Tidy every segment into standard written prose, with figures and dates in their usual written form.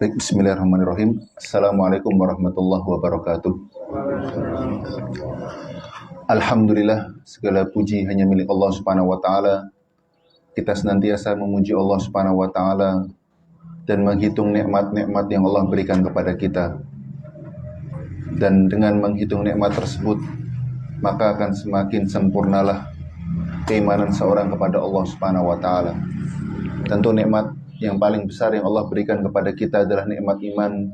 Baik, bismillahirrahmanirrahim. Assalamualaikum warahmatullahi wabarakatuh. Alhamdulillah, segala puji hanya milik Allah Subhanahu wa taala. Kita senantiasa memuji Allah Subhanahu wa taala dan menghitung nikmat-nikmat yang Allah berikan kepada kita. Dan dengan menghitung nikmat tersebut, maka akan semakin sempurnalah keimanan seorang kepada Allah Subhanahu wa taala. Tentu nikmat yang paling besar yang Allah berikan kepada kita adalah nikmat iman.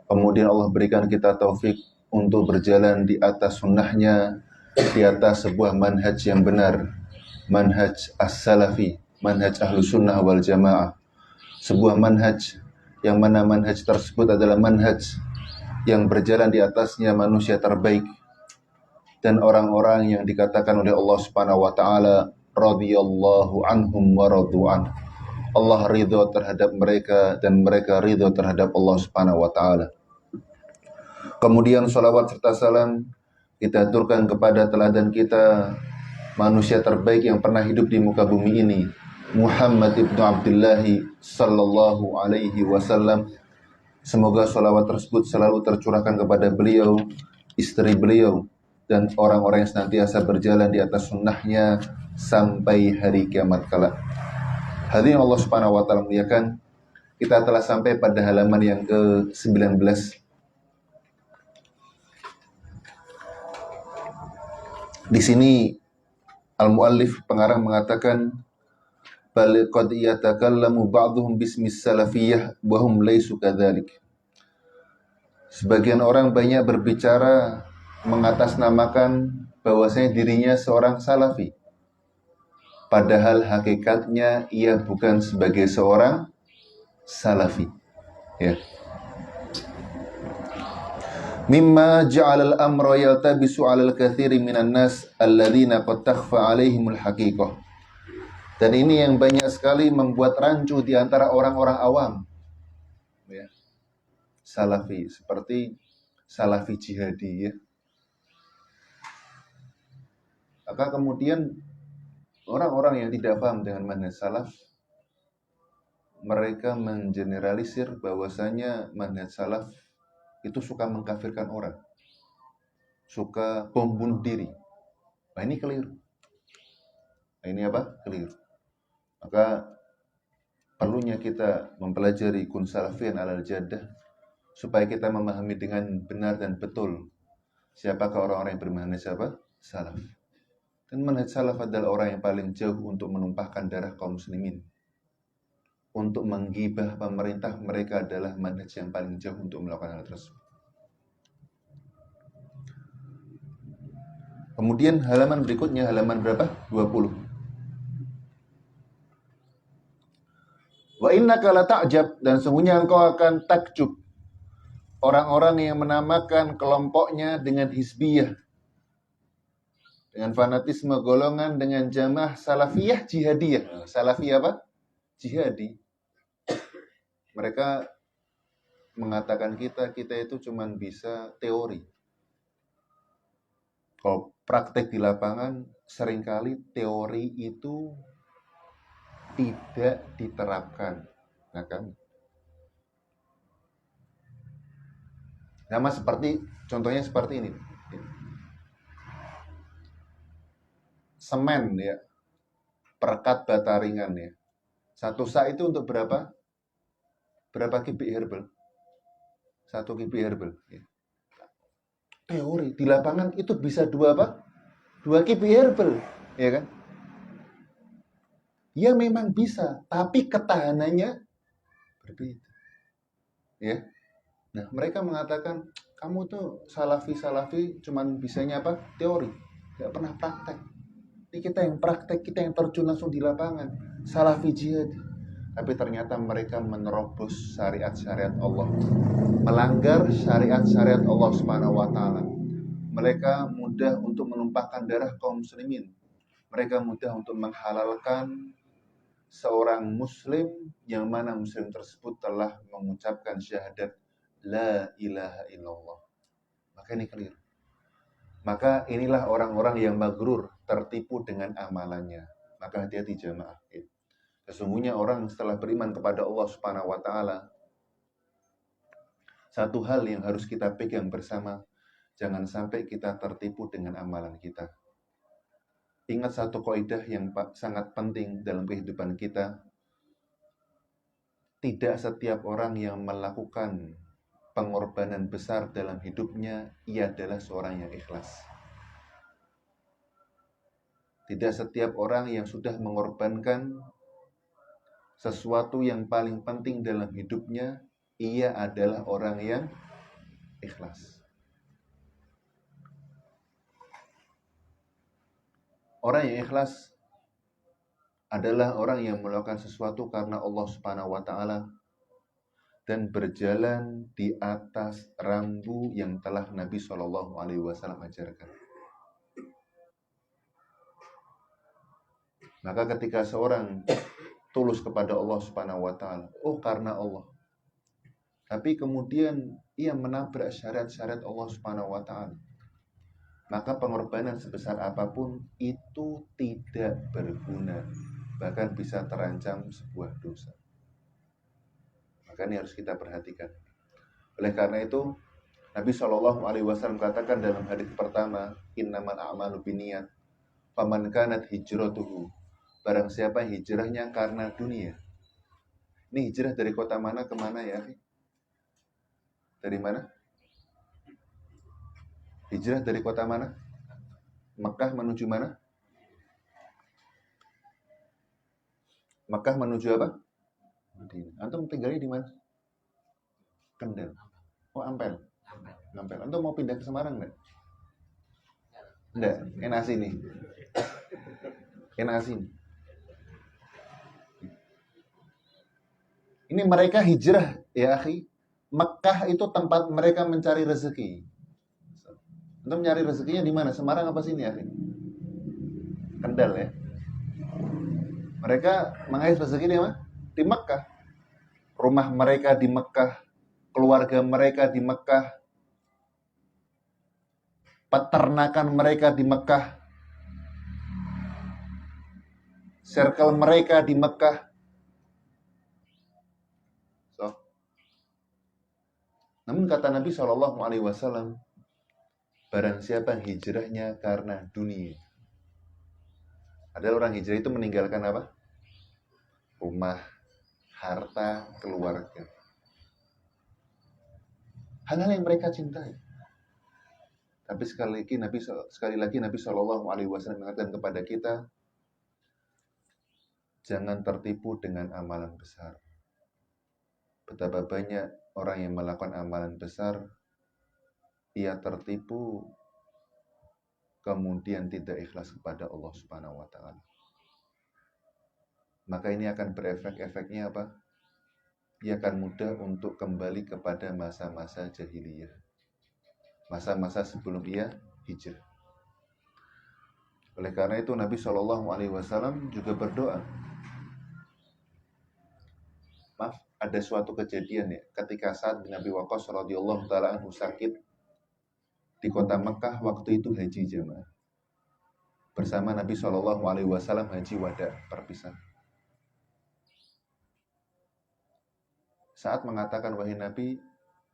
Kemudian Allah berikan kita taufik untuk berjalan di atas sunnahnya, di atas sebuah manhaj yang benar, manhaj as-salafi, manhaj ahlu sunnah wal jamaah. Sebuah manhaj yang mana manhaj tersebut adalah manhaj yang berjalan di atasnya manusia terbaik dan orang-orang yang dikatakan oleh Allah Subhanahu wa taala radhiyallahu anhum wa radu'an. Allah ridho terhadap mereka dan mereka ridho terhadap Allah Subhanahu wa taala. Kemudian salawat serta salam kita aturkan kepada teladan kita, manusia terbaik yang pernah hidup di muka bumi ini, Muhammad ibnu Abdullah sallallahu alaihi wasallam. Semoga salawat tersebut selalu tercurahkan kepada beliau, istri beliau, dan orang-orang yang senantiasa berjalan di atas sunnahnya sampai hari kiamat kelak. Hadirin Allah Subhanahu wa taala muliakan, kita telah sampai pada halaman yang ke-19. Di sini al-muallif pengarang mengatakan bal qad yatakallamu ba'dhum bismis salafiyah wa hum laysu kadzalik. Sebagian orang banyak berbicara mengatasnamakan bahwasanya dirinya seorang salafi. Padahal hakikatnya ia bukan sebagai seorang salafi. Ya. Mimma ja'alal amra yaltabisu 'alal katsiri minan nas alladzina qad takhfa 'alaihimul haqiqah. Dan ini yang banyak sekali membuat rancu di antara orang-orang awam. Ya. Salafi, seperti salafi jihadi ya. Maka kemudian orang-orang yang tidak paham dengan manhaj salaf, mereka mengeneralisir bahwasanya manhaj salaf itu suka mengkafirkan orang, suka bom bunuh diri. Nah ini keliru. Nah ini apa? Keliru. Maka perlunya kita mempelajari kun salafiyan alal jaddah supaya kita memahami dengan benar dan betul siapakah orang-orang yang bermanhaj apa? Salaf. Dan manhaj salaf adalah orang yang paling jauh untuk menumpahkan darah kaum muslimin. Untuk menggibah pemerintah, mereka adalah manhaj yang paling jauh untuk melakukan hal tersebut. Kemudian halaman berikutnya, halaman berapa? 20. Wa innaka la ta'jab, dan sesungguhnya engkau akan takjub orang-orang yang menamakan kelompoknya dengan hizbiyah, dengan fanatisme golongan, dengan jamaah salafiyah jihadiyah. Salafiyah apa? Jihadi. Mereka mengatakan kita itu cuma bisa teori. Kalau praktek di lapangan, seringkali teori itu tidak diterapkan. Nah kan? Sama seperti, contohnya seperti ini. Semen ya, perekat bata ringan ya. Satu sa itu untuk berapa? Berapa kibi herbal? 1 kibi herbal. Ya. Teori di lapangan itu bisa 2 apa? 2 kibi herbal, ya kan? Ya memang bisa, tapi ketahanannya berbeda. Ya. Nah, mereka mengatakan kamu tuh salafi cuman bisanya apa? Teori, nggak pernah praktek. Ini kita yang praktek, kita yang terjun langsung di lapangan, salafi jihad. Tapi ternyata mereka menerobos syariat-syariat Allah, melanggar syariat-syariat Allah Subhanahu wa taala. Mereka mudah untuk menumpahkan darah kaum muslimin. Mereka mudah untuk menghalalkan seorang muslim yang mana muslim tersebut telah mengucapkan syahadat la ilaha illallah. Maka ini keliru. Maka inilah orang-orang yang maghrur, tertipu dengan amalannya. Maka hati-hati jamaah. Sesungguhnya orang setelah beriman kepada Allah Subhanahu wa taala, Satu hal yang harus kita pegang bersama, jangan sampai kita tertipu dengan amalan kita. Ingat satu kaidah yang sangat penting dalam kehidupan kita. Tidak setiap orang yang melakukan pengorbanan besar dalam hidupnya, ia adalah seorang yang ikhlas. Tidak setiap orang yang sudah mengorbankan sesuatu yang paling penting dalam hidupnya, ia adalah orang yang ikhlas. Orang yang ikhlas adalah orang yang melakukan sesuatu karena Allah Subhanahu wa taala dan berjalan di atas rambu yang telah Nabi Shallallahu alaihi wasallam ajarkan. Maka ketika seorang tulus kepada Allah Subhanahu wa taala, oh karena Allah. Tapi kemudian ia menabrak syariat-syariat Allah Subhanahu wa taala. Maka pengorbanan sebesar apapun itu tidak berguna, bahkan bisa terancam sebuah dosa. Maka ini harus kita perhatikan. Oleh karena itu, Nabi Shallallahu alaihi wasallam katakan dalam hadis pertama, innamal a'malu binniyat, faman kanat hijratuhu, barang siapa hijrahnya karena dunia. Ini hijrah dari kota mana ke mana ya? Dari mana? Hijrah dari kota mana? Mekah menuju mana? Mekah menuju apa? Antum tinggalnya di mana? Kendal. Oh, Ampel. Ampel. Antum mau pindah ke Semarang enggak? Enggak, enak sini. Enak sini. Ini mereka hijrah, ya akhi. Mekah itu tempat mereka mencari rezeki. Antum nyari rezekinya di mana? Semarang apa sini, akhi? Kendal ya. Mereka mengais rezeki di mana? Di Mekah. Rumah mereka di Mekah, keluarga mereka di Mekah, peternakan mereka di Mekah, circle mereka di Mekah. Namun kata Nabi Shallallahu alaihi wasallam, barang siapa hijrahnya karena dunia. Ada orang hijrah itu meninggalkan apa? Rumah, harta, keluarga. Hal-hal yang mereka cintai. Tapi sekali lagi Nabi Shallallahu alaihi wasallam mengatakan kepada kita, jangan tertipu dengan amalan besar. Betapa banyak orang yang melakukan amalan besar, ia tertipu, kemudian tidak ikhlas kepada Allah Subhanahu wa taala. Maka ini akan berefek-efeknya apa? Ia akan mudah untuk kembali kepada masa-masa jahiliyah. Masa-masa sebelum ia hijrah. Oleh karena itu Nabi Shallallahu alaihi wasallam juga berdoa. Maaf, ada suatu kejadian ya, ketika Sa'ad bin Abi Waqqas radhiyallahu taala anhu sakit di kota Mekah, waktu itu haji jamaah. Bersama Nabi Shallallahu alaihi wasallam haji wada, perpisah. Saat mengatakan, wahai Nabi,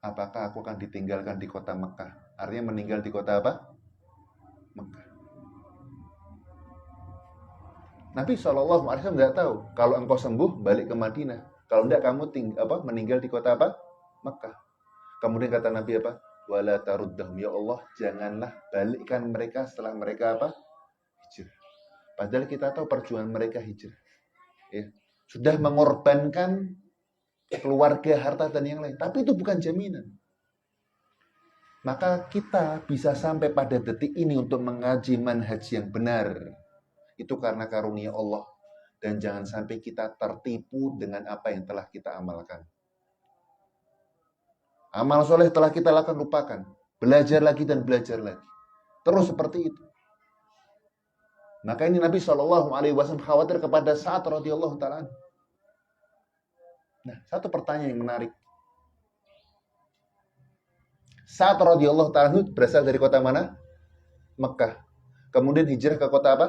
apakah aku akan ditinggalkan di kota Mekah? Artinya meninggal di kota apa? Mekah. Nabi SAW tidak tahu. Kalau engkau sembuh, balik ke Madinah. Kalau tidak, kamu meninggal di kota apa? Mekah. Kemudian kata Nabi apa? Wala taruddahum, ya Allah, janganlah balikkan mereka setelah mereka apa? Hijrah. Padahal kita tahu perjuangan mereka hijrah. Ya. Sudah mengorbankan keluarga, harta, dan yang lain. Tapi itu bukan jaminan. Maka kita bisa sampai pada detik ini untuk mengaji manhaj yang benar. Itu karena karunia Allah. Dan jangan sampai kita tertipu dengan apa yang telah kita amalkan. Amal soleh telah kita lakukan, lupakan. Belajar lagi dan belajar lagi. Terus seperti itu. Maka ini Nabi SAW khawatir kepada Sa'ad radhiyallahu ta'ala. Nah, satu pertanyaan yang menarik. Sa'ad radhiyallahu ta'ala berasal dari kota mana? Mekah. Kemudian hijrah ke kota apa?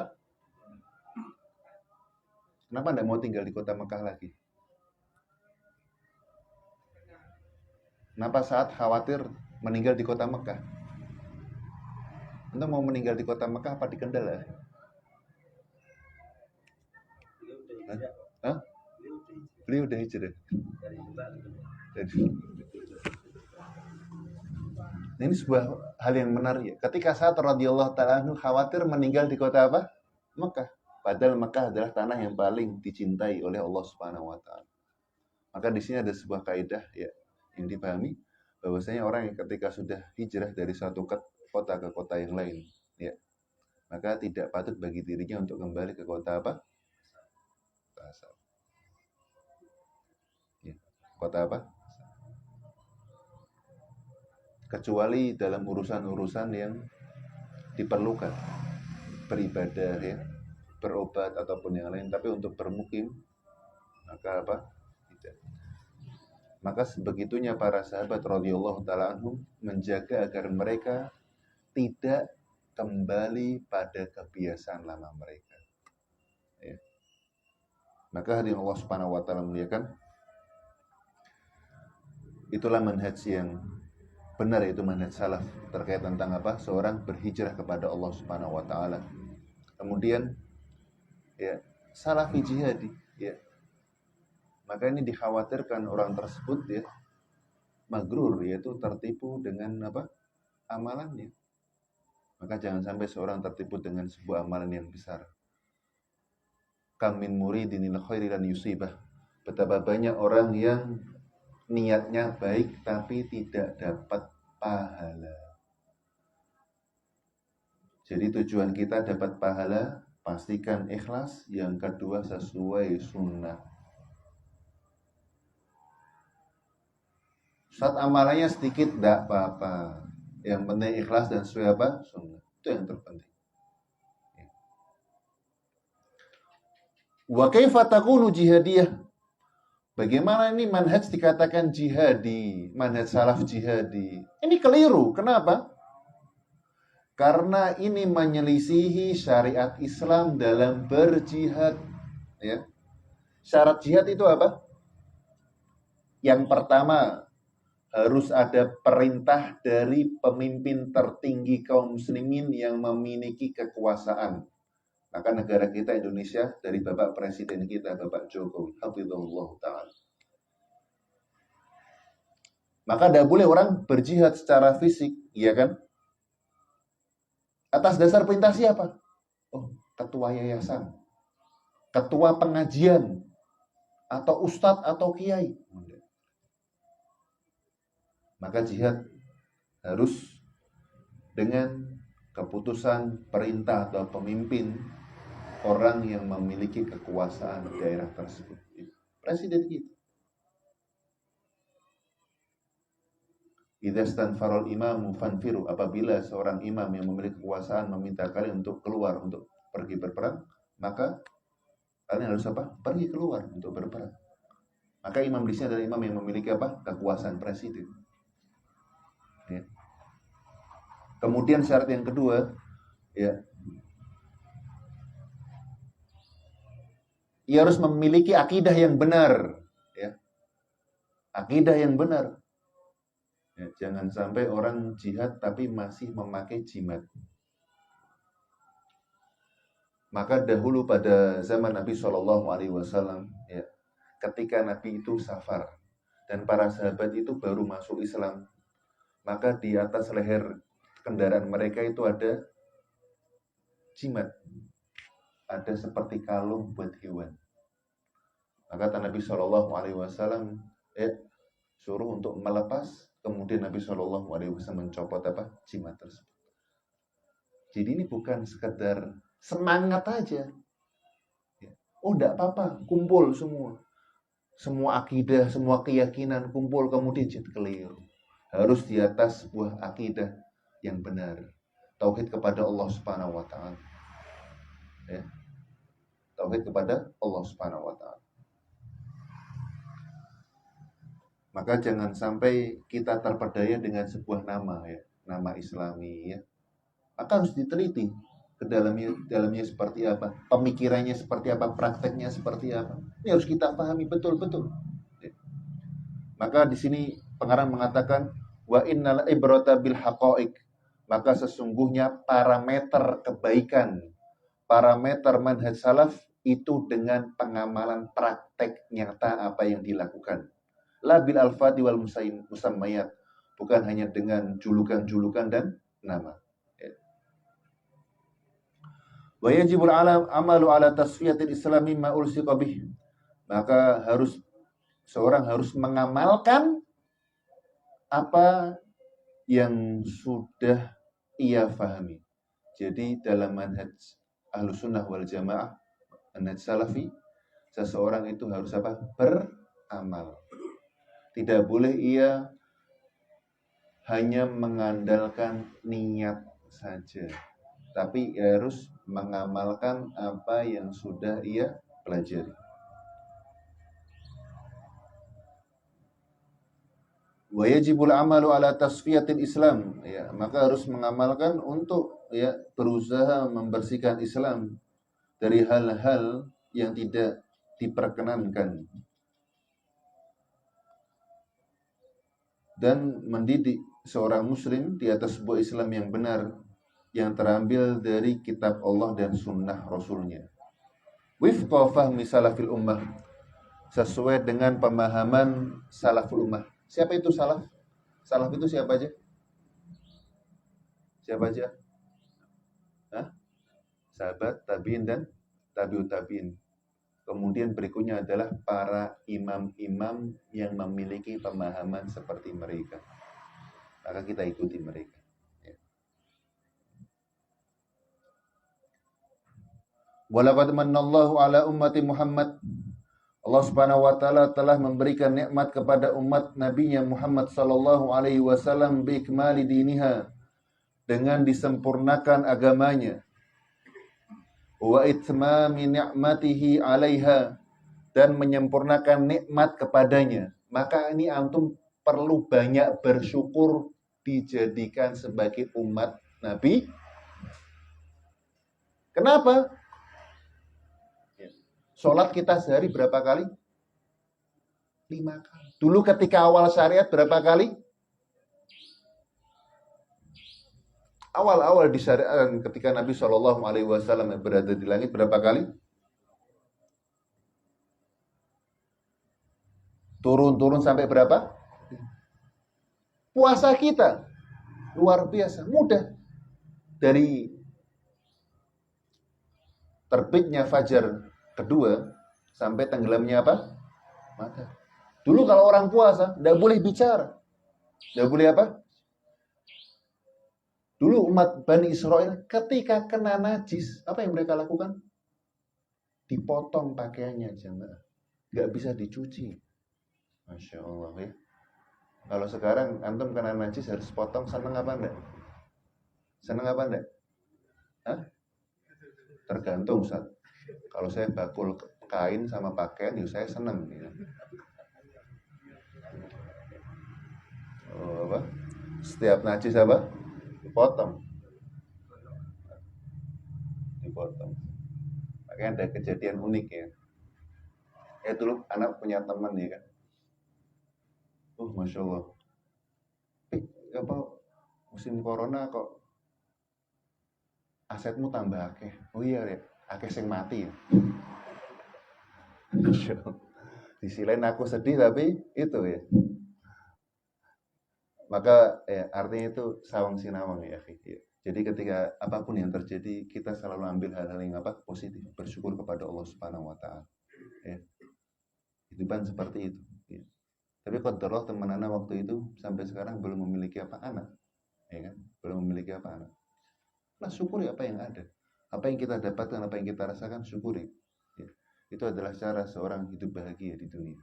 Kenapa tidak mau tinggal di kota Mekah lagi? Kenapa Sa'ad khawatir meninggal di kota Mekah? Anda mau meninggal di kota Mekah apa di Kendal? Hah? Beliau udah hijrah. Ini sebuah hal yang menarik. Ketika Sa'ad radhiyallahu ta'ala anhu khawatir meninggal di kota apa? Mekah. Padahal Mekah adalah tanah yang paling dicintai oleh Allah Subhanahu wa taala. Maka di sini ada sebuah kaidah ya yang dipahami bahwasanya orang yang ketika sudah hijrah dari satu kota ke kota yang lain, ya, maka tidak patut bagi dirinya untuk kembali ke kota apa? Asal. Ya. Kota apa? Kecuali dalam urusan-urusan yang diperlukan, beribadah ya, berobat ataupun yang lain, tapi untuk bermukim maka apa? Tidak. Maka sebegitunya para sahabat radhiyallahu taala anhum menjaga agar mereka tidak kembali pada kebiasaan lama mereka. Ya. Maka hadirin Allah Subhanahu wa taala muliakan, itulah manhaj yang benar, yaitu manhaj salaf terkait tentang apa? Seorang berhijrah kepada Allah Subhanahu wa taala. Kemudian ya, salafi jihadi, ya. Maka ini dikhawatirkan orang tersebut ya magrur, yaitu tertipu dengan apa? Amalannya. Maka jangan sampai seorang tertipu dengan sebuah amalan yang besar. Kam min muridinil khairi lan yusibah. Betapa banyak orang yang niatnya baik tapi tidak dapat pahala. Jadi tujuan kita dapat pahala, pastikan ikhlas. Yang kedua sesuai sunnah. Saat amalannya sedikit tidak apa-apa. Yang penting ikhlas dan sesuai apa? Sunnah. Itu yang terpenting. Wa kaifa takunu jihadiyah? Bagaimana ini manhaj dikatakan jihadi, manhaj salaf jihadi? Ini keliru. Kenapa? Karena ini menyelisihi syariat Islam dalam berjihad. Ya. Syarat jihad itu apa? Yang pertama, harus ada perintah dari pemimpin tertinggi kaum muslimin yang memiliki kekuasaan. Maka negara kita Indonesia dari Bapak Presiden kita, Bapak Jokowi, hafizahullah ta'ala. Maka tidak boleh orang berjihad secara fisik, iya kan? Atas dasar perintah siapa? Oh, ketua yayasan, ketua pengajian, atau ustadz atau kiai. Maka jihad harus dengan keputusan perintah atau pemimpin orang yang memiliki kekuasaan di daerah tersebut. Presiden kita. Idza stanfarul imamu fanfiru, apabila seorang imam yang memiliki kekuasaan meminta kalian untuk keluar untuk pergi berperang, maka kalian harus apa? Pergi keluar untuk berperang. Maka imam di sini adalah imam yang memiliki apa? Kekuasaan presiden. Ya. Kemudian syarat yang kedua, ya, ia harus memiliki akidah yang benar, ya. Akidah yang benar. Ya, jangan sampai orang jihad tapi masih memakai jimat. Maka dahulu pada zaman Nabi SAW, ya, ketika Nabi itu safar dan para sahabat itu baru masuk Islam, maka di atas leher kendaraan mereka itu ada jimat, ada seperti kalung buat hewan. Maka Nabi SAW suruh untuk melepas. Kemudian Nabi SAW mencopot apa? Jimat tersebut. Jadi ini bukan sekedar semangat aja. Oh, tidak apa-apa, kumpul semua. Semua akidah, semua keyakinan kumpul, kemudian jadi keliru. Harus di atas sebuah akidah yang benar. Tauhid kepada Allah Subhanahu wa taala. Ya. Tauhid kepada Allah Subhanahu wa taala. Maka jangan sampai kita terpedaya dengan sebuah nama, ya, nama Islami, ya. Maka harus diteliti ke dalamnya seperti apa, pemikirannya seperti apa, prakteknya seperti apa. Ini harus kita pahami betul-betul. Ya. Maka di sini pengarang mengatakan wa innal ibrata bil haqaiq, maka sesungguhnya parameter kebaikan, parameter manhaj salaf itu dengan pengamalan praktek nyata apa yang dilakukan. La bil alfati wal musammayat, bukan hanya dengan julukan-julukan dan nama. Wa yajibul amalu ala tasfiyatil islami ma ulsiqa bih, maka seorang harus mengamalkan apa yang sudah ia fahami. Jadi dalam manhaj Ahlussunnah wal Jamaah, manhaj salafi, seseorang itu harus apa? Beramal. Tidak boleh ia hanya mengandalkan niat saja, tapi ia harus mengamalkan apa yang sudah ia pelajari. Wa yajibul amalu ala tasfiyatil Islam, ya, maka harus mengamalkan untuk berusaha membersihkan Islam dari hal-hal yang tidak diperkenankan dan mendidik seorang muslim di atas sebuah Islam yang benar yang terambil dari kitab Allah dan sunnah Rasulnya. Wifqa fahmi salafil ummah, sesuai dengan pemahaman salaful ummah. Siapa itu salaf? Salaf itu siapa aja? Siapa aja? Hah? Sahabat, tabi'in, dan tabi'ut tabi'in. Kemudian berikutnya adalah para imam-imam yang memiliki pemahaman seperti mereka. Maka kita ikuti mereka. Walaqad manallahu ala ummati Muhammad. Allah Subhanahu wa taala telah memberikan nikmat kepada umat Nabi-Nya Muhammad sallallahu alaihi wasallam bi ikmali diniha, dengan disempurnakan agamanya, wa itmami ni'matihi 'alaiha, dan menyempurnakan nikmat kepadanya. Maka ini antum perlu banyak bersyukur dijadikan sebagai umat Nabi. Kenapa? Sholat kita sehari berapa kali? 5 kali. Dulu ketika awal syariat berapa kali? Awal-awal disyariatkan ketika Nabi SAW berada di langit berapa kali? Turun-turun sampai berapa? Puasa kita luar biasa, mudah. Dari terbitnya fajar kedua sampai tenggelamnya apa? Matahari. Dulu kalau orang puasa tidak boleh bicara, tidak boleh apa? Dulu umat Bani Israel ketika kena najis, apa yang mereka lakukan? Dipotong pakaiannya, jemaah, nggak bisa dicuci. Masya Allah ya. Kalau sekarang antum kena najis harus potong, seneng apa enggak? Seneng apa enggak? Hah? Tergantung, Ustaz. Kalau saya bakul kain sama pakaian, ya saya seneng. Ya. Oh, apa? Setiap najis apa? Dipotong. Makanya ada kejadian unik ya. Dulu anak punya teman ya kan. Masya Allah. Apa musim corona kok asetmu tambah akeh? Oh iya ya, akeh sing mati ya. Di sisi lain aku sedih, tapi itu ya. Maka artinya itu sawang sinawang ya. Jadi ketika apapun yang terjadi, kita selalu ambil hal-hal yang positif, bersyukur kepada Allah Subhanahu wa taala. Ya. Hidupan seperti itu. Ya. Tapi qadarullah teman anak waktu itu sampai sekarang belum memiliki anak. Ya kan? Belum memiliki anak. Nah, syukuri apa yang ada. Apa yang kita dapatkan, apa yang kita rasakan, syukuri. Ya. Itu adalah cara seorang hidup bahagia di dunia.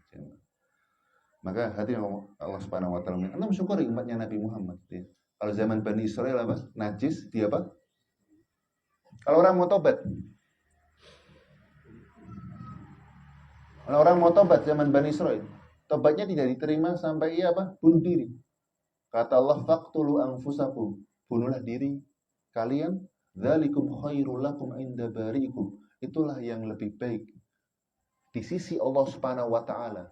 Maka hati Allah Subhanahu wa taala, anda mensyukuri umatnya Nabi Muhammad. Ya. Kalau zaman Bani Israel apa? Najis, dia apa? Kalau orang mau tobat. Kalau orang mau tobat zaman Bani Israel, tobatnya tidak diterima sampai ia apa? Bunuh diri. Kata Allah, faqtulu anfusakum, bunuhlah diri kalian, dzalikum khairul lakum inda bariikum. Itulah yang lebih baik di sisi Allah Subhanahu wa taala.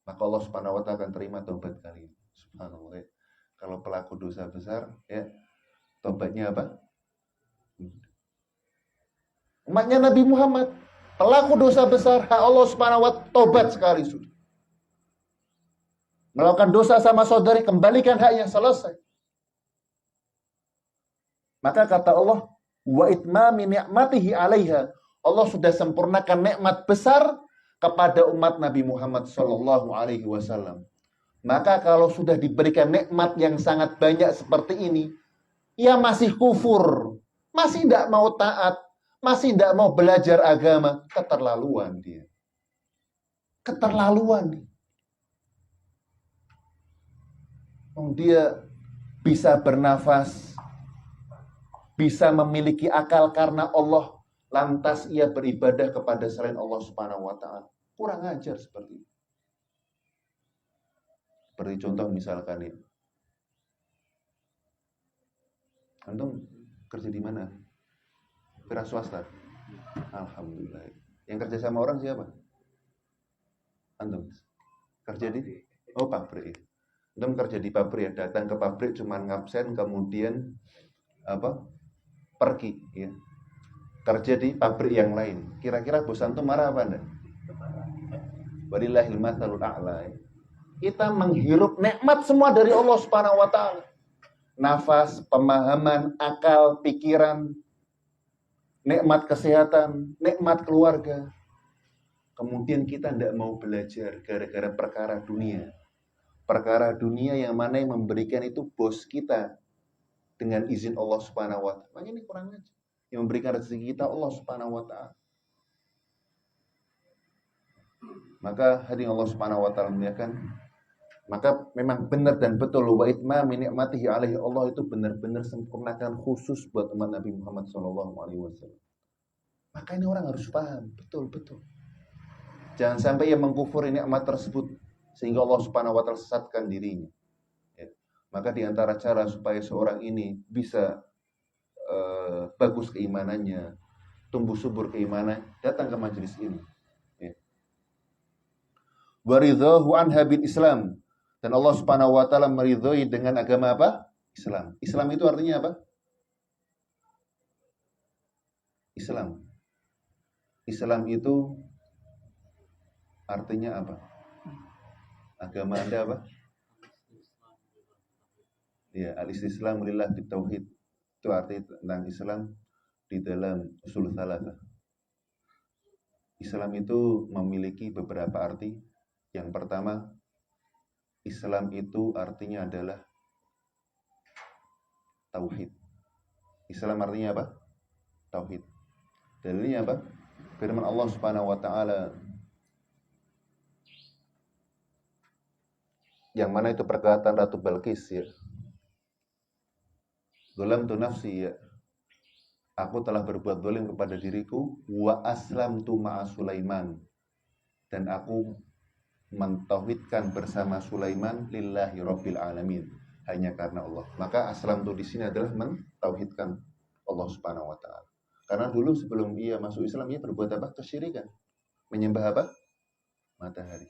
Maka Allah Subhanahu wa taala akan terima taubat kalian. Subhanallah ya. Kalau pelaku dosa besar ya tobatnya apa? Umatnya Nabi Muhammad pelaku dosa besar, hak Allah Subhanahu wa ta'ala tobat sekali sudah. Melakukan dosa sama saudari, kembalikan haknya, selesai. Maka kata Allah, wa itmami ni'matihi 'alaiha. Allah sudah sempurnakan nikmat besar kepada umat Nabi Muhammad sallallahu alaihi wasallam. Maka kalau sudah diberikan nikmat yang sangat banyak seperti ini, ia masih kufur, masih tidak mau taat, masih tidak mau belajar agama, keterlaluan dia. Keterlaluan. Dia bisa bernafas, bisa memiliki akal karena Allah, lantas ia beribadah kepada selain Allah Subhanahu wa ta'ala. Kurang ajar seperti itu. Seperti contoh misalkan ini. Antum kerja di mana? Wira swasta. Alhamdulillah. Yang kerja sama orang siapa? Antum kerja di pabrik. Antum kerja di pabrik ya, datang ke pabrik cuman ngabsen kemudian pergi ya. Kerja di pabrik yang lain. Kira-kira bos antum marah apa enggak? Walillahil matsalul a'la. Kita menghirup nikmat semua dari Allah Subhanahu wa ta'ala. Nafas, pemahaman, akal, pikiran, nikmat kesehatan, nikmat keluarga. Kemudian kita tidak mau belajar gara-gara perkara dunia. Perkara dunia yang mana yang memberikan itu bos kita dengan izin Allah Subhanahu wa ta'ala. Makanya ini kurang aja. Yang memberikan rezeki kita Allah Subhanahu wa ta'ala. Maka hadirin Allah Subhanahu wa ta'ala muliakan, maka memang benar dan betul wa itmami ni'matihi 'alaihi, Allah itu benar-benar sempurnakan khusus buat umat Nabi Muhammad sallallahu alaihi wasallam. Maka ini orang harus paham betul-betul. Jangan sampai ia mengkufuri nikmat tersebut sehingga Allah Subhanahu wa ta'ala sesatkan dirinya. Ya. Maka di antara cara supaya seorang ini bisa bagus keimanannya, tumbuh subur keimanan, datang ke majelis ini. Ya. Waridhahu anha bil Islam. Dan Allah Subhanahu wa ta'ala meridhoi dengan agama apa? Islam. Islam itu artinya apa? Islam. Islam itu artinya apa? Agama Anda apa? Ya, al-istislam lillah bitauhid. Itu arti tentang Islam di dalam usul tsalatsa. Islam itu memiliki beberapa arti. Yang pertama, Islam itu artinya adalah tauhid. Islam artinya apa? Tauhid. Dalilnya apa? Firman Allah Subhanahu wa ta'ala yang mana itu perkataan Ratu Balqis ya. Zalamtu nafsi ya. Aku telah berbuat zalim kepada diriku wa aslamtu ma'a Sulaiman. Dan aku mentauhidkan bersama Sulaiman lillahi rabbil alamin, hanya karena Allah. Maka aslam itu di sini adalah mentauhidkan Allah Subhanahu wa ta'ala. Karena dulu sebelum ia masuk Islam, ia berbuat apa? Kesyirikan. Menyembah apa? Matahari.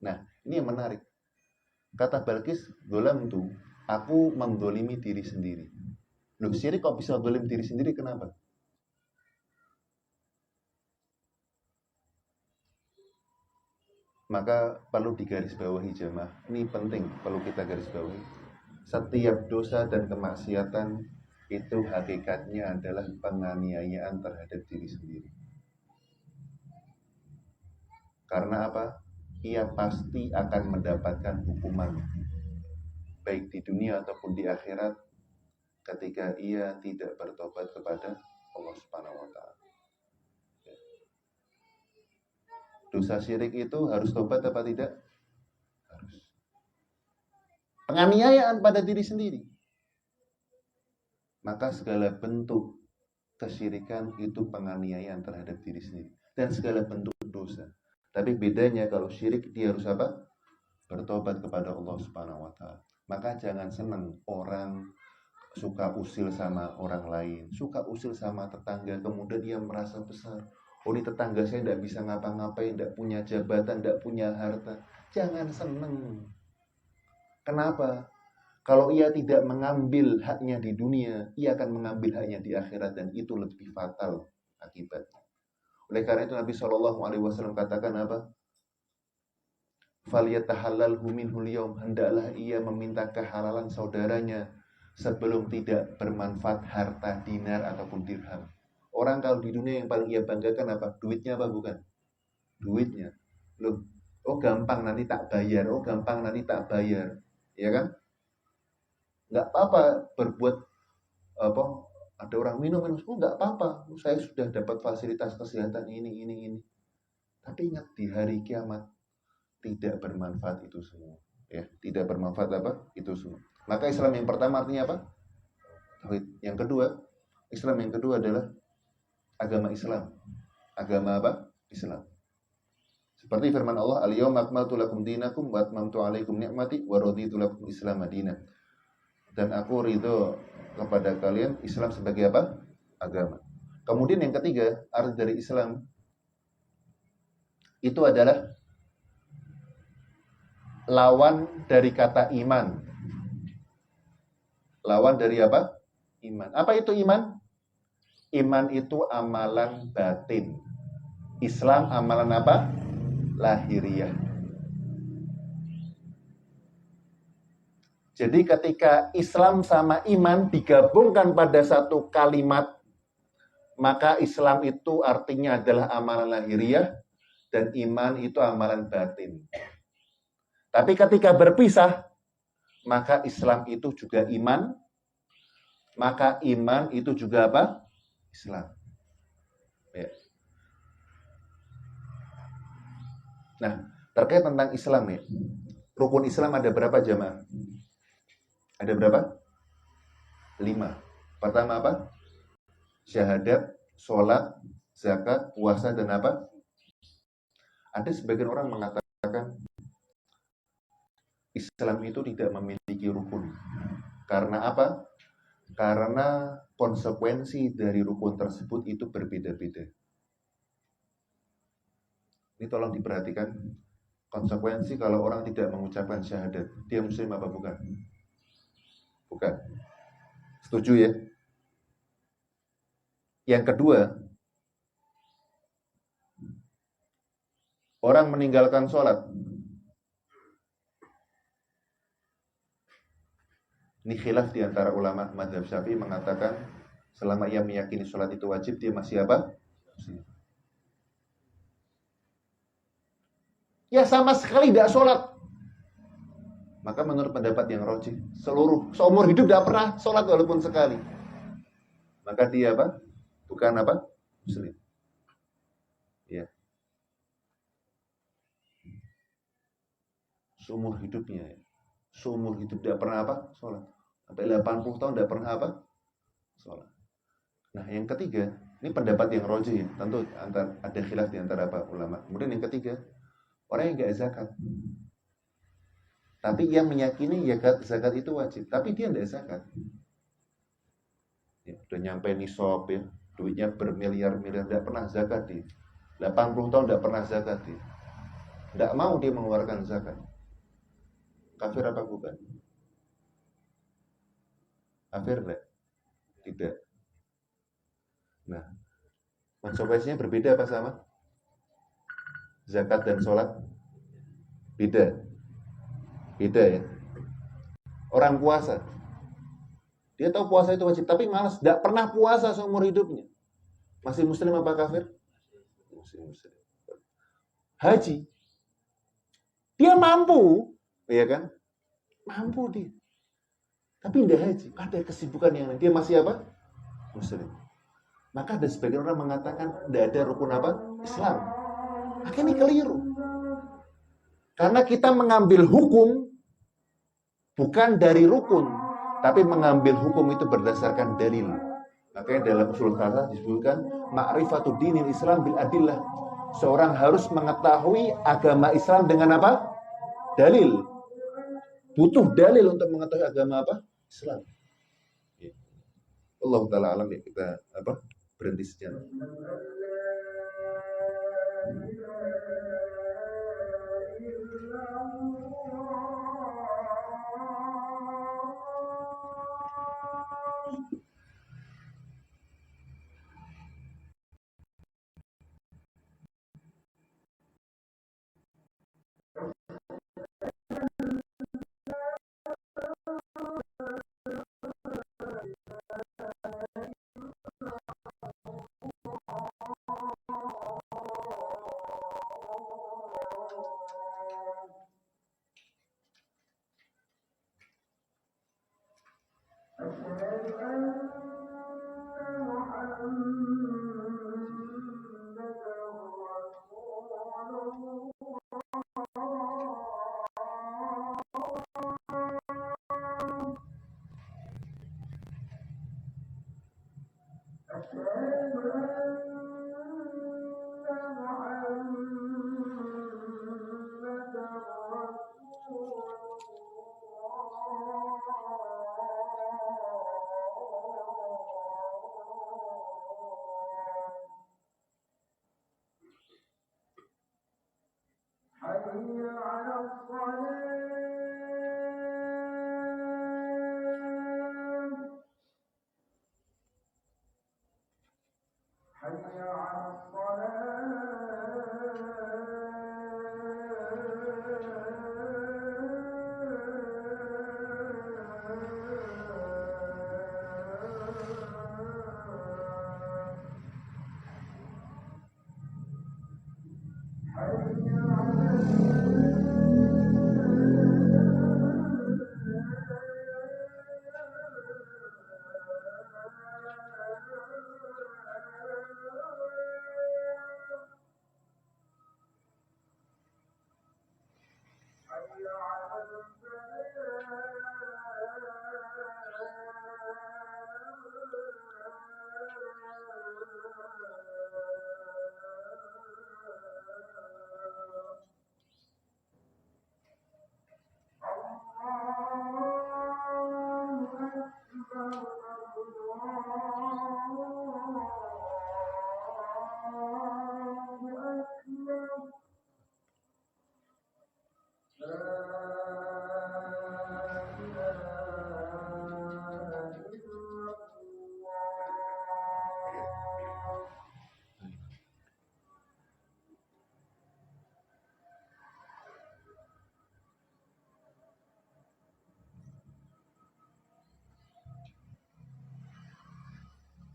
Nah, ini yang menarik. Kata Balqis, dolam itu, aku mendolimi diri sendiri. Loh, syirik kok bisa dolim diri sendiri, kenapa? Maka perlu digarisbawahi jemaah. Ini penting, perlu kita garisbawahi. Setiap dosa dan kemaksiatan itu hakikatnya adalah penganiayaan terhadap diri sendiri. Karena apa? Ia pasti akan mendapatkan hukuman, baik di dunia ataupun di akhirat, ketika ia tidak bertobat kepada Allah Subhanahu wa ta'ala. Dosa syirik itu harus tobat apa tidak? Harus. Penganiayaan pada diri sendiri. Maka segala bentuk kesyirikan itu penganiayaan terhadap diri sendiri. Dan segala bentuk dosa. Tapi bedanya kalau syirik dia harus apa? Bertobat kepada Allah Subhanahu wa ta'ala. Maka jangan senang orang suka usil sama orang lain, suka usil sama tetangga, kemudian dia merasa besar. Oh, ini tetangga saya tidak bisa ngapa-ngapain, tidak punya jabatan, tidak punya harta. Jangan senang. Kenapa? Kalau ia tidak mengambil haknya di dunia, ia akan mengambil haknya di akhirat, dan itu lebih fatal akibatnya. Oleh karena itu Nabi SAW katakan apa? Falyatahallalhu minhul yaum, hendaklah ia meminta kehalalan saudaranya sebelum tidak bermanfaat harta dinar ataupun dirham. Orang kalau di dunia yang paling ia banggakan apa? Duitnya apa bukan? Duitnya. Loh, oh gampang nanti tak bayar, oh gampang nanti tak bayar. Ya kan? Nggak apa-apa berbuat apa? Ada orang minum, oh nggak apa-apa. Saya sudah dapat fasilitas kesehatan ini. Tapi ingat di hari kiamat tidak bermanfaat itu semua, ya, tidak bermanfaat apa itu semua. Maka Islam yang pertama artinya apa? Tauhid. Yang kedua, Islam yang kedua adalah agama Islam. Agama apa? Islam. Seperti firman Allah, al-yawma akmaltu lakum dinakum wa atmamtu alaikum ni'mati wa raditu lakum Islam madinah. Dan aku ridho kepada kalian Islam sebagai apa? Agama. Kemudian yang ketiga, arti dari Islam itu adalah lawan dari kata iman. Lawan dari apa? Iman. Apa itu iman? Iman itu amalan batin. Islam amalan apa? Lahiriah. Jadi ketika Islam sama iman digabungkan pada satu kalimat, maka Islam itu artinya adalah amalan lahiriah dan iman itu amalan batin. Tapi ketika berpisah, maka Islam itu juga iman, maka iman itu juga apa? Islam. Ya. Nah, terkait tentang Islam ya, rukun Islam ada berapa jamaah? Ada berapa? 5. Pertama apa? Syahadat, sholat, zakat, puasa, dan apa? Ada sebagian orang mengatakan Islam itu tidak memiliki rukun. Karena apa? Karena konsekuensi dari rukun tersebut itu berbeda-beda. Ini tolong diperhatikan. Konsekuensi kalau orang tidak mengucapkan syahadat, dia muslim apa bukan? Bukan. Setuju ya? Yang kedua, orang meninggalkan sholat. Ini khilaf di antara ulama mazhab Syafi'i mengatakan selama ia meyakini sholat itu wajib, dia masih apa? Ya sama sekali tidak sholat. Maka menurut pendapat yang rajih, seumur hidup tidak pernah sholat walaupun sekali. Maka dia apa? Bukan apa? Muslim. Ya. Seumur hidupnya. Seumur hidup tidak pernah apa? Sholat. Sampai 80 tahun tidak pernah apa? Sholat. Nah yang ketiga, ini pendapat yang rajih. Tentu ada khilaf di antara apa ulama. Kemudian yang ketiga, orang yang nggak zakat. Tapi ia meyakini ya zakat itu wajib. Tapi dia tidak zakat. Ya, udah nyampe nisab ya. Duitnya bermiliar-miliar. Tidak pernah zakat dia. 80 tahun tidak pernah zakat dia. Tidak mau dia mengeluarkan zakat. Kafir apa bukan? Kafir enggak? Tidak. Nah, konsekuensinya berbeda apa sama? Zakat dan sholat? Beda. Beda ya. Orang puasa. Dia tahu puasa itu wajib, tapi malas. Tidak pernah puasa seumur hidupnya. Masih muslim apa kafir? Muslim. Haji. Dia mampu. Iya kan? Mampu dia. Tapi tidak haji. Ada kesibukan yang lain. Dia masih apa? Muslim. Maka ada sebagian orang mengatakan tidak ada rukun apa? Islam. Akhirnya keliru. Karena kita mengambil hukum bukan dari rukun, tapi mengambil hukum itu berdasarkan dalil. Makanya dalam usul kalah disebutkan ma'rifatud dinil Islam bil adillah. Seorang harus mengetahui agama Islam dengan apa? Dalil. Butuh dalil untuk mengetahui agama apa? Islam. Allah Ta'ala alam ya, kita apa? Berhenti sejenak.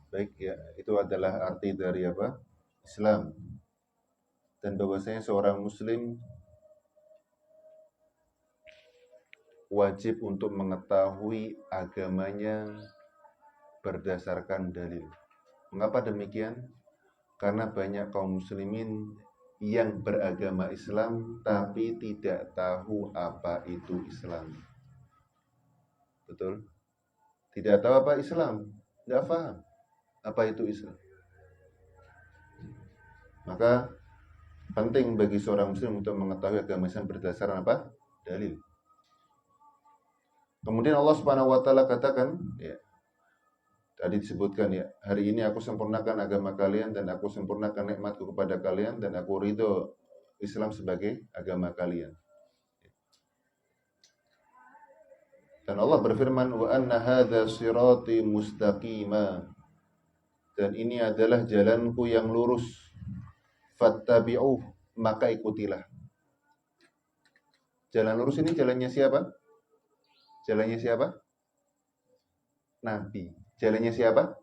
Baik ya, itu adalah arti dari apa? Islam. Dan bahwasanya seorang muslim wajib untuk mengetahui agamanya berdasarkan dalil. Mengapa demikian? Karena banyak kaum muslimin yang beragama Islam tapi tidak tahu apa itu Islam. Betul? Tidak tahu apa Islam, tidak paham apa itu Islam. Maka penting bagi seorang muslim untuk mengetahui agama Islam berdasarkan apa? Dalil. Kemudian Allah Subhanahu wa taala katakan, ya, tadi disebutkan ya, hari ini aku sempurnakan agama kalian dan aku sempurnakan nikmatku kepada kalian dan aku ridho Islam sebagai agama kalian. Dan Allah berfirman, wa anna hadza sirati mustaqima. Dan ini adalah jalanku yang lurus. Fattabi'uh, maka ikutilah. Jalan lurus ini jalannya siapa? Jalannya siapa? Nabi. Jalannya siapa?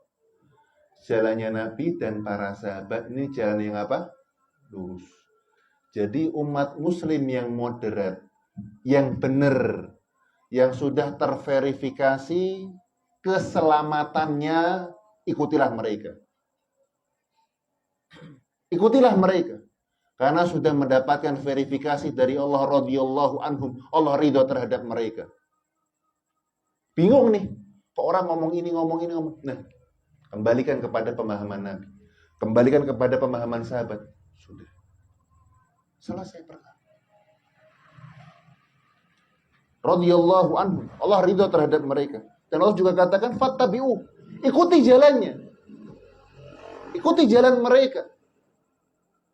Jalannya Nabi dan para sahabat. Ini jalan yang apa? Lurus. Jadi umat muslim yang moderat, yang benar, yang sudah terverifikasi keselamatannya, ikutilah mereka. Ikutilah mereka. Karena sudah mendapatkan verifikasi dari Allah radhiyallahu anhum. Allah ridho terhadap mereka. Bingung nih. Kok orang ngomong ini. Nah, kembalikan kepada pemahaman Nabi. Kembalikan kepada pemahaman sahabat. Sudah. Selesai perkara. Radhiyallahu anhum. Allah ridho terhadap mereka. Dan Allah juga katakan, fattabi'u. Ikuti jalannya. Ikuti jalan mereka.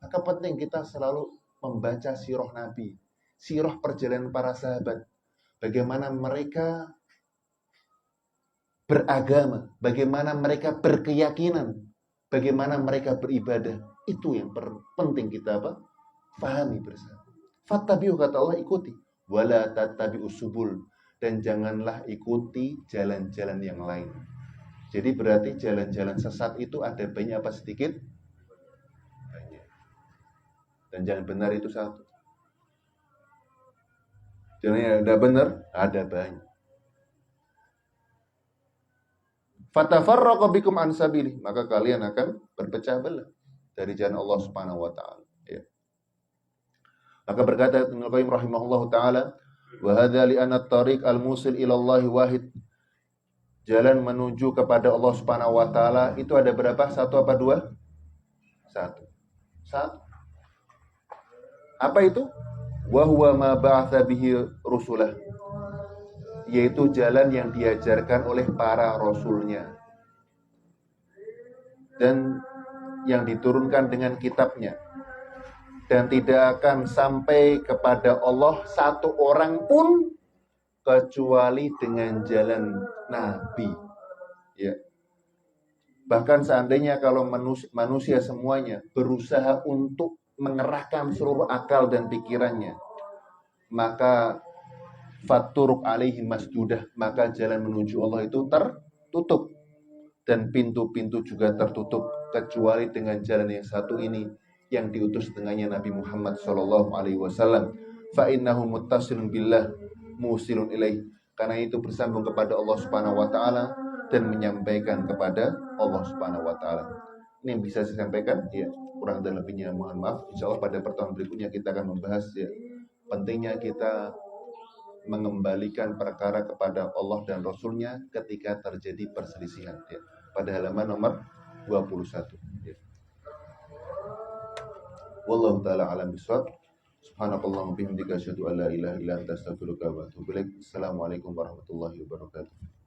Maka penting kita selalu membaca sirah Nabi, sirah perjalanan para sahabat, bagaimana mereka beragama, bagaimana mereka berkeyakinan, bagaimana mereka beribadah. Itu yang penting kita pahami bersama. Fattabi'u, kata Allah, ikuti. Wala tattabi'us subul, dan janganlah ikuti jalan-jalan yang lain. Jadi berarti jalan-jalan sesat itu ada banyak apa sedikit? Dan jalan benar itu satu. Jalan yang ada benar, ada banyak. Fatafarraqu bikum an sabili, maka kalian akan berpecah belah dari jalan Allah Subhanahu wa taala. Ya. Maka berkata Ibnu Qayyim rahimahullahu taala, wa hadza li anna at-tariq al-musil ila Allah wahid. Jalan menuju kepada Allah Subhanahu wa taala itu ada berapa? Satu apa dua? Satu. Satu. Apa itu? Wa huwa ma ba'atha bihi rusulah. Yaitu jalan yang diajarkan oleh para rasulnya dan yang diturunkan dengan kitabnya. Dan tidak akan sampai kepada Allah satu orang pun kecuali dengan jalan Nabi. Ya. Bahkan seandainya kalau manusia semuanya berusaha untuk mengerahkan seluruh akal dan pikirannya, maka faturuk alaihi masdudah, maka jalan menuju Allah itu tertutup. Dan pintu-pintu juga tertutup kecuali dengan jalan yang satu ini yang diutus dengannya Nabi Muhammad SAW. Fa innahu muttasilun billah musilun ilaih. Karena itu bersambung kepada Allah Subhanahu wa taala dan menyampaikan kepada Allah Subhanahu wa taala. Ini yang bisa saya sampaikan, ya. Kurang dan lebihnya mohon maaf. Insyaallah pada pertemuan berikutnya kita akan membahas, ya, pentingnya kita mengembalikan perkara kepada Allah dan Rasulnya ketika terjadi perselisihan, ya. Pada halaman nomor 21, ya. Wallahu ta'ala alam bisawab. Subhanakallahumma bihamdika asyhadu an la ilaha illa anta astaghfiruka wa atubu ilaik. Assalamualaikum warahmatullahi wabarakatuh.